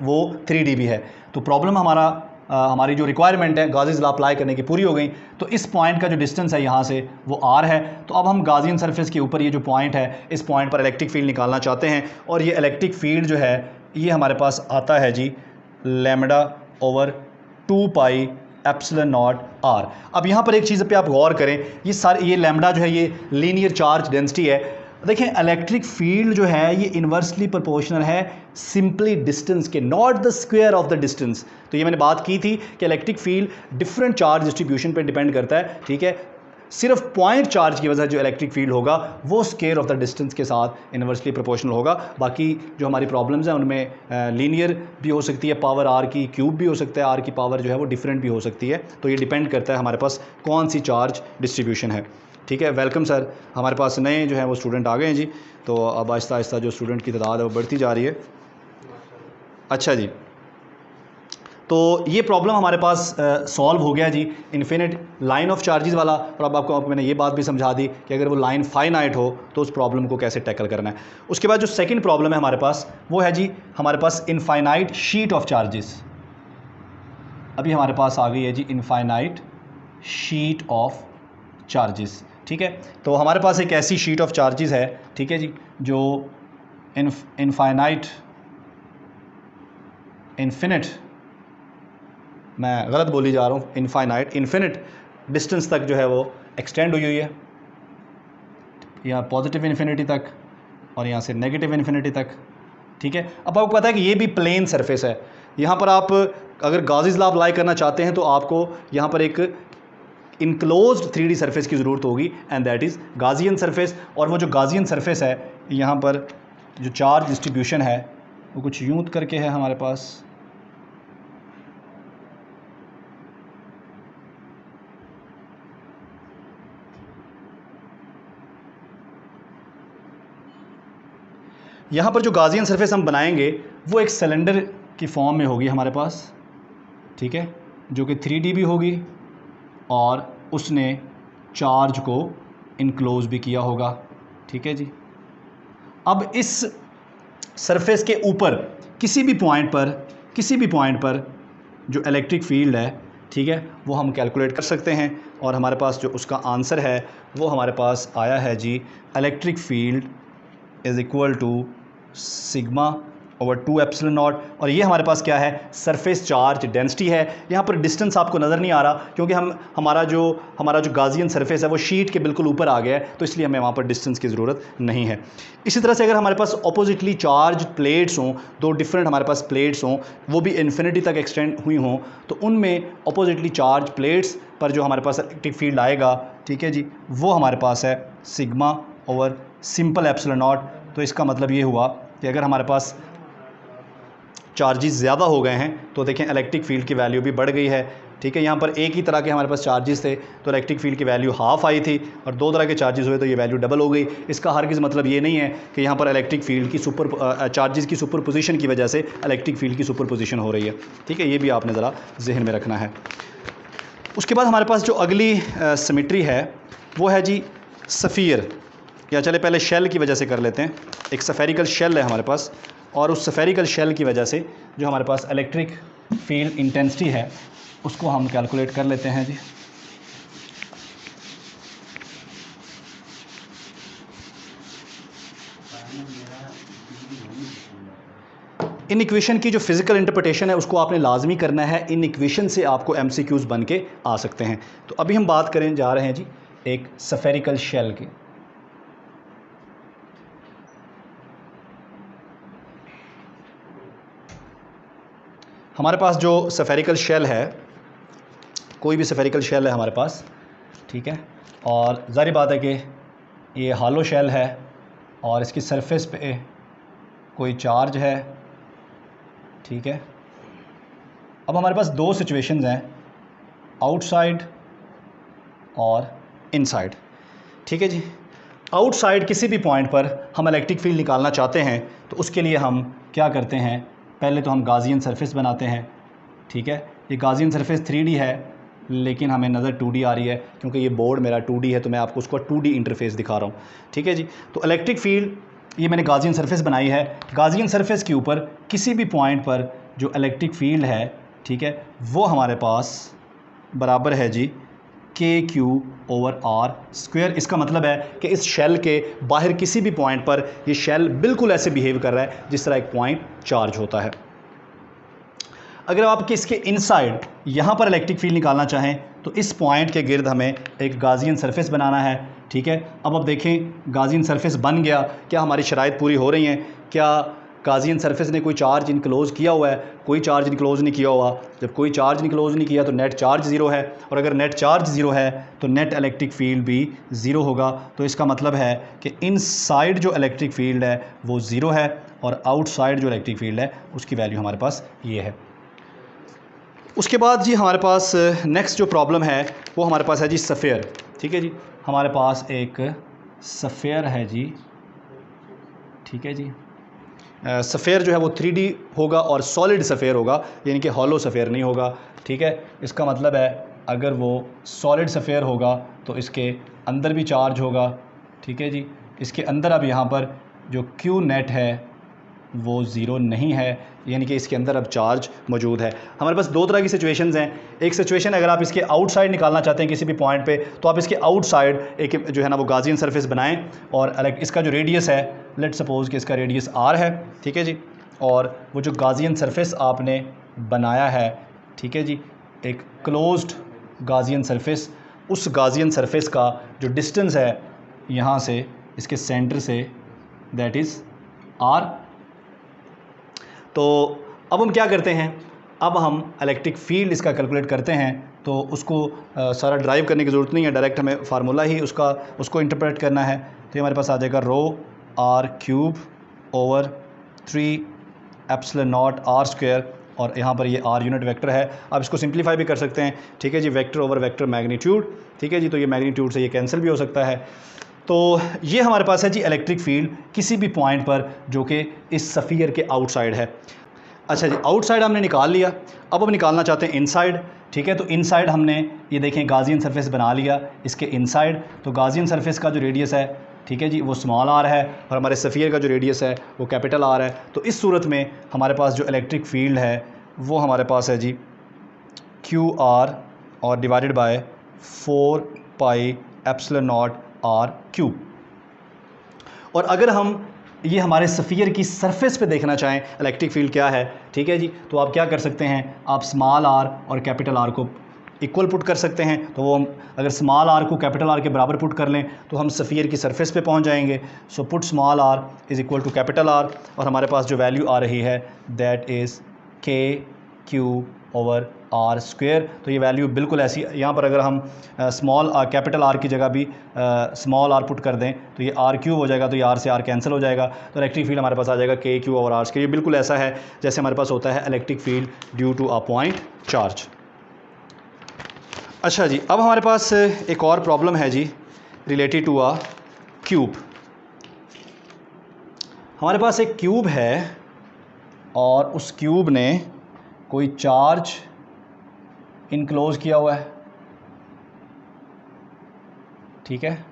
वो 3D भी है। तो प्रॉब्लम हमारा हमारी जो रिक्वायरमेंट है गाउसियन लॉ अप्लाई करने की पूरी हो गई। तो इस पॉइंट का जो डिस्टेंस है यहाँ से वो r है। तो अब हम गाउसियन सरफेस के ऊपर ये जो पॉइंट है, इस पॉइंट पर इलेक्ट्रिक फील्ड निकालना चाहते हैं, और ये इलेक्ट्रिक फील्ड जो है ये हमारे पास आता है जी lambda over 2 pi epsilon naught r। अब यहाँ पर एक चीज़ पे आप गौर करें, ये लैम्डा जो है ये लीनियर चार्ज डेंसिटी है। देखें इलेक्ट्रिक फील्ड जो है ये इन्वर्सली प्रोपोर्शनल है सिंपली डिस्टेंस के, not the square of the distance. तो ये मैंने बात की थी कि electric field different charge distribution पे डिपेंड करता है, ठीक है। सिर्फ पॉइंट चार्ज की वजह से जो इलेक्ट्रिक फील्ड होगा वो स्क्वायर ऑफ द डिस्टेंस के साथ इन्वर्सली प्रोपोर्शनल होगा। बाकी जो हमारी प्रॉब्लम्स हैं उनमें लीनियर भी हो सकती है, पावर r की क्यूब भी हो सकता है, r की पावर जो है वो डिफरेंट भी हो सकती है। तो ये डिपेंड करता है हमारे पास कौन सी चार्ज डिस्ट्रीब्यूशन है, ठीक है। वेलकम सर, हमारे पास नए जो है वो स्टूडेंट आ गए हैं जी। तो अब आहिस्ता आहिस्ता जो स्टूडेंट की तादाद है वो बढ़ती जा रही है। अच्छा जी, तो ये प्रॉब्लम हमारे पास सॉल्व हो गया जी, इन्फिनिट लाइन ऑफ चार्जेस वाला। और अब आपको मैंने ये बात भी समझा दी कि अगर वो लाइन फाइनाइट हो तो उस प्रॉब्लम को कैसे टैकल करना है। उसके बाद जो सेकंड प्रॉब्लम है हमारे पास वो है जी हमारे पास इनफाइनाइट शीट ऑफ चार्जेस। अभी हमारे पास आ गई है जी इनफाइनाइट शीट ऑफ चार्जेस, ठीक है। तो हमारे पास एक ऐसी शीट ऑफ चार्जेस है, ठीक है जी, जो इन्फिनिट, मैं गलत बोली जा रहा हूँ, इन्फिनिट डिस्टेंस तक जो है वो एक्सटेंड हुई है, यहाँ पॉजिटिव इन्फिनिटी तक और यहाँ से नेगेटिव इन्फिनिटी तक, ठीक है। अब आपको पता है कि ये भी प्लेन सरफेस है। यहाँ पर आप अगर गाउसियन लॉ अप्लाई करना चाहते हैं तो आपको यहाँ पर एक इनक्लोज्ड 3D सरफेस की ज़रूरत होगी, and that is Gaussian surface. और वो जो गाउसियन सरफेस है यहाँ पर जो चार्ज डिस्ट्रीब्यूशन है वो कुछ यूं करके है हमारे पास। यहाँ पर जो गाउसियन सरफेस हम बनाएंगे वो एक सिलेंडर की फॉर्म में होगी हमारे पास, ठीक है, जो कि 3D भी होगी और उसने चार्ज को इनक्लोज भी किया होगा, ठीक है जी। अब इस सरफेस के ऊपर किसी भी पॉइंट पर जो इलेक्ट्रिक फील्ड है, ठीक है, वो हम कैलकुलेट कर सकते हैं। और हमारे पास जो उसका आंसर है वो हमारे पास आया है जी electric field is equal to sigma over 2 epsilon naught. और ये हमारे पास क्या है, सरफेस चार्ज डेंसिटी है। यहाँ पर डिस्टेंस आपको नज़र नहीं आ रहा क्योंकि हमारा जो गाउसियन सरफेस है वो शीट के बिल्कुल ऊपर आ गया है, तो इसलिए हमें वहाँ पर डिस्टेंस की ज़रूरत नहीं है। इसी तरह से अगर हमारे पास अपोजिटली चार्ज प्लेट्स हों, दो डिफरेंट हमारे पास प्लेट्स हों, वो भी इन्फिनिटी तक एक्सटेंड हुई हों, तो उनमें अपोजिटली चार्ज प्लेट्स पर जो हमारे पास इलेक्ट्रिक फील्ड आएगा, ठीक है जी, वो हमारे पास है sigma over simple epsilon not. तो इसका मतलब ये हुआ कि अगर हमारे पास चार्जेस ज़्यादा हो गए हैं तो देखें इलेक्ट्रिक फील्ड की वैल्यू भी बढ़ गई है, ठीक है। यहाँ पर एक ही तरह के हमारे पास चार्जेस थे तो इलेक्ट्रिक फील्ड की वैल्यू हाफ आई थी, और दो तरह के चार्जेस हुए तो ये वैल्यू डबल हो गई। इसका हरगिज़ मतलब ये नहीं है कि यहाँ पर इलेक्ट्रिक फील्ड की चार्जेस की सुपर पोजिशन की वजह से इलेक्ट्रिक फील्ड की सुपर पोजिशन हो रही है, ठीक है। ये भी आपने ज़रा जहन में रखना है। उसके बाद हमारे पास जो अगली सिमेट्री है वो है जी सफ़ियर, या चले पहले शेल की वजह से कर लेते हैं। एक सफ़ेरिकल शेल है हमारे पास, और उस सफ़ेरिकल शेल की वजह से जो हमारे पास इलेक्ट्रिक फील्ड इंटेंसिटी है उसको हम कैलकुलेट कर लेते हैं जी। इन इक्वेशन की जो फिज़िकल इंटरप्रिटेशन है उसको आपने लाजमी करना है। इन इक्वेशन से आपको MCQs बन के आ सकते हैं। तो अभी हम बात करें जा रहे हैं जी एक सफ़ेरिकल शेल की। हमारे पास जो सफ़ेरिकल शेल है, कोई भी सफ़ेरिकल शेल है हमारे पास, ठीक है, और ज़ाहिर बात है कि ये हॉलो शेल है और इसकी सरफेस पे कोई चार्ज है, ठीक है। अब हमारे पास दो सिचुएशंस हैं, आउटसाइड और इनसाइड, ठीक है जी। आउटसाइड किसी भी पॉइंट पर हम इलेक्ट्रिक फील्ड निकालना चाहते हैं तो उसके लिए हम क्या करते हैं, पहले तो हम गाउसियन सरफेस बनाते हैं, ठीक है। ये गाउसियन सरफेस 3D है लेकिन हमें नज़र 2D आ रही है क्योंकि ये बोर्ड मेरा 2D है, तो मैं आपको उसका 2D इंटरफेस दिखा रहा हूँ, ठीक है जी। तो इलेक्ट्रिक फील्ड ये मैंने गाउसियन सरफेस बनाई है। गाउसियन सरफेस के ऊपर किसी भी पॉइंट पर जो इलेक्ट्रिक फील्ड है ठीक है, वो हमारे पास बराबर है जी KQ/R²। इसका मतलब है कि इस शेल के बाहर किसी भी पॉइंट पर ये शेल बिल्कुल ऐसे बिहेव कर रहा है जिस तरह एक पॉइंट चार्ज होता है। अगर आप इसके इनसाइड यहाँ पर इलेक्ट्रिक फील्ड निकालना चाहें तो इस पॉइंट के गिर्द हमें एक गाजियन सरफेस बनाना है, ठीक है। अब देखें गाजियन सरफेस बन गया, क्या हमारी शराइत पूरी हो रही हैं? क्या गाजियन सरफेस ने कोई चार्ज इनक्लोज़ किया हुआ है? कोई चार्ज इनक्लोज़ नहीं किया हुआ। जब कोई चार्ज इनक्लोज़ नहीं किया तो नेट चार्ज ज़ीरो है, और अगर नेट चार्ज ज़ीरो है तो नेट इलेक्ट्रिक फील्ड भी ज़ीरो होगा। तो इसका मतलब है कि इनसाइड जो इलेक्ट्रिक फील्ड है वो ज़ीरो है और आउटसाइड जो इलेक्ट्रिक फील्ड है उसकी वैल्यू हमारे पास ये है। उसके बाद जी हमारे पास नेक्स्ट जो प्रॉब्लम है वो हमारे पास है जी सफ़ेयर, ठीक है जी। हमारे पास एक सफ़ेयर है जी, ठीक है जी। सफ़ेयर जो है वो 3D होगा और सॉलिड सफ़ेयर होगा, यानी कि हॉलो सफ़ेयर नहीं होगा, ठीक है। इसका मतलब है अगर वो सॉलिड सफ़ेयर होगा तो इसके अंदर भी चार्ज होगा, ठीक है जी। इसके अंदर अब यहाँ पर जो Q नेट है वो ज़ीरो नहीं है, यानी कि इसके अंदर अब चार्ज मौजूद है। हमारे पास दो तरह की सिचुएशंस हैं। एक सिचुएशन अगर आप इसके आउटसाइड निकालना चाहते हैं किसी भी पॉइंट पे, तो आप इसके आउटसाइड एक जो है ना वो गाजियन सरफेस बनाएं और इसका जो रेडियस है, लेट सपोज कि इसका रेडियस R है, ठीक है जी। और वो जो गाजियन सरफेस आपने बनाया है, ठीक है जी, एक क्लोज्ड गाजियन सरफेस, उस गाजियन सरफेस का जो डिस्टेंस है यहाँ से इसके centre say that is R। तो अब हम क्या करते हैं, अब हम इलेक्ट्रिक फील्ड इसका कैलकुलेट करते हैं। तो उसको सारा ड्राइव करने की ज़रूरत नहीं है, डायरेक्ट हमें फार्मूला ही उसको इंटरप्रेट करना है। तो हमारे पास आ जाएगा ρr³/3ε0r², और यहाँ पर ये r यूनिट वेक्टर है। आप इसको सिंप्लीफाई भी कर सकते हैं, ठीक है जी, वेक्टर ओवर वेक्टर मैग्नीट्यूड, ठीक है जी। तो ये मैग्नीट्यूड से ये कैंसिल भी हो सकता है। तो ये हमारे पास है जी इलेक्ट्रिक फील्ड किसी भी पॉइंट पर जो कि इस सफ़ियर के आउटसाइड है। अच्छा जी, आउटसाइड हमने निकाल लिया, अब हम निकालना चाहते हैं इनसाइड, ठीक है। तो इनसाइड हमने ये देखें गाजियन सरफेस बना लिया इसके इनसाइड। तो गाजियन सरफेस का जो रेडियस है, ठीक है जी, वो स्मॉल r है और हमारे सफ़ियर का जो रेडियस है वो कैपिटल R है। तो इस सूरत में हमारे पास जो इलेक्ट्रिक फील्ड है वो हमारे पास है जी QR और डिवाइडेड बाय 4πε0r³। और अगर हम ये हमारे सफ़ियर की सरफेस पे देखना चाहें इलेक्ट्रिक फील्ड क्या है, ठीक है जी, तो आप क्या कर सकते हैं, आप स्मॉल r और कैपिटल R को इक्वल पुट कर सकते हैं। तो वो हम अगर स्मॉल r को कैपिटल R के बराबर पुट कर लें तो हम सफ़ियर की सरफेस पे पहुंच जाएंगे। So put small r is equal to capital R, और हमारे पास जो वैल्यू आ रही है दैट इज़ KQ/R²। तो ये वैल्यू बिल्कुल ऐसी, यहाँ पर अगर हम स्मॉल कैपिटल R की जगह भी स्मॉल r पुट कर दें तो ये R³ हो जाएगा, तो ये R से R कैंसिल हो जाएगा। तो इलेक्ट्रिक फील्ड हमारे पास आ जाएगा KQ/R²। ये बिल्कुल ऐसा है जैसे हमारे पास होता है electric field due to a point charge. अच्छा जी, अब हमारे पास एक और प्रॉब्लम है जी रिलेटेड टू अ क्यूब। हमारे पास एक क्यूब है और उस क्यूब ने कोई चार्ज इनक्लोज किया हुआ है, ठीक है।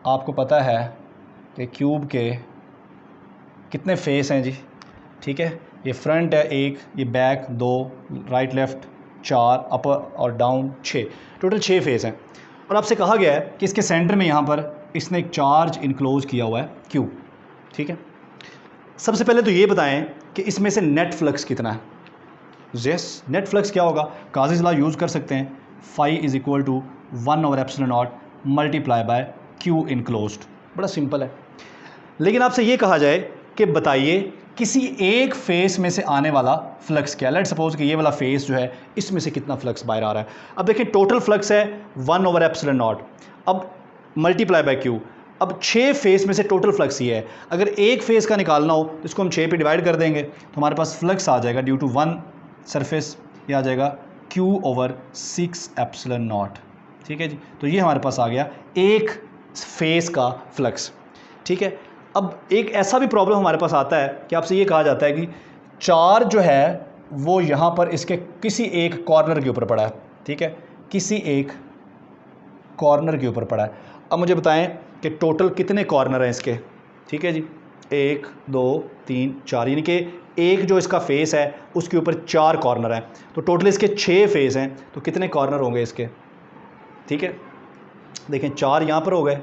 आपको पता है कि क्यूब के कितने फेस हैं जी, ठीक है। ये फ्रंट है एक, ये बैक दो, राइट लेफ़्ट 4, अपर और डाउन 6, टोटल 6 फेस हैं। और आपसे कहा गया है कि इसके सेंटर में यहाँ पर इसने एक चार्ज इनक्लोज किया हुआ है क्यूब, ठीक है। सबसे पहले तो ये बताएं कि इसमें से नेट फ्लक्स कितना है। यस, नेट फ्लक्स क्या होगा, काज़ीज़ लॉ यूज़ कर सकते हैं, phi is equal to 1/ε0 multiply by Q enclosed. बड़ा सिंपल है। लेकिन आपसे ये कहा जाए कि बताइए किसी एक फेस में से आने वाला फ्लक्स क्या। लेट सपोज कि ये वाला फेस जो है इसमें से कितना फ्लक्स बाहर आ रहा है। अब देखिए टोटल फ्लक्स है 1/ε0, अब मल्टीप्लाई बाय क्यू। अब 6 फेस में से टोटल फ्लक्स ये है, अगर एक फेस का निकालना हो तो इसको हम 6 पे डिवाइड कर देंगे तो हमारे पास फ्लक्स आ जाएगा ड्यू टू 1 सरफेस, ये आ जाएगा Q/6ε0, ठीक है जी। तो ये हमारे पास आ गया एक फेस का फ्लक्स, ठीक है। अब एक ऐसा भी प्रॉब्लम हमारे पास आता है कि आपसे ये कहा जाता है कि चार्ज जो है वो यहाँ पर इसके किसी एक कॉर्नर के ऊपर पड़ा है, ठीक है, किसी एक कॉर्नर के ऊपर पड़ा है। अब मुझे बताएं कि टोटल कितने कॉर्नर हैं इसके, ठीक है जी। 1 2 3 4, यानी कि एक जो इसका फेस है उसके ऊपर 4 कॉर्नर हैं, तो टोटल इसके 6 फेस हैं, तो कितने कॉर्नर होंगे इसके? ठीक है, देखें 4 यहाँ पर हो गए,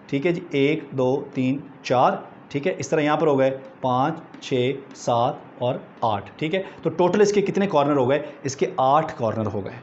ठीक है जी, 1 2 3 4, ठीक है, इस तरह यहाँ पर हो गए 5 6 7 और 8, ठीक है, तो टोटल इसके कितने कॉर्नर हो गए? इसके 8 कॉर्नर हो गए,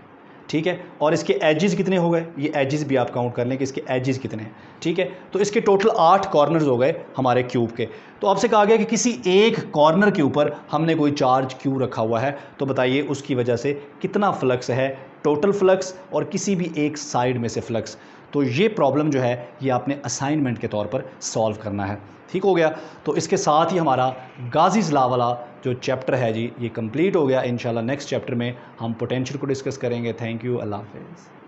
ठीक है। और इसके एजेस कितने हो गए? ये एजेस भी आप काउंट कर लें कि इसके एजेस कितने हैं, ठीक है। तो इसके टोटल 8 कॉर्नर्स हो गए हमारे क्यूब के। तो आपसे कहा गया कि किसी एक कॉर्नर के ऊपर हमने कोई चार्ज क्यू रखा हुआ है, तो बताइए उसकी वजह से कितना फ्लक्स है, टोटल फ्लक्स और किसी भी एक साइड में से फ्लक्स। तो ये प्रॉब्लम जो है ये आपने असाइनमेंट के तौर पर सॉल्व करना है, ठीक हो गया। तो इसके साथ ही हमारा गाज़ीज़ लॉ वाला जो चैप्टर है जी ये कंप्लीट हो गया। इंशाल्लाह नेक्स्ट चैप्टर में हम पोटेंशियल को डिस्कस करेंगे। थैंक यू, अल्लाह हाफ़िज़।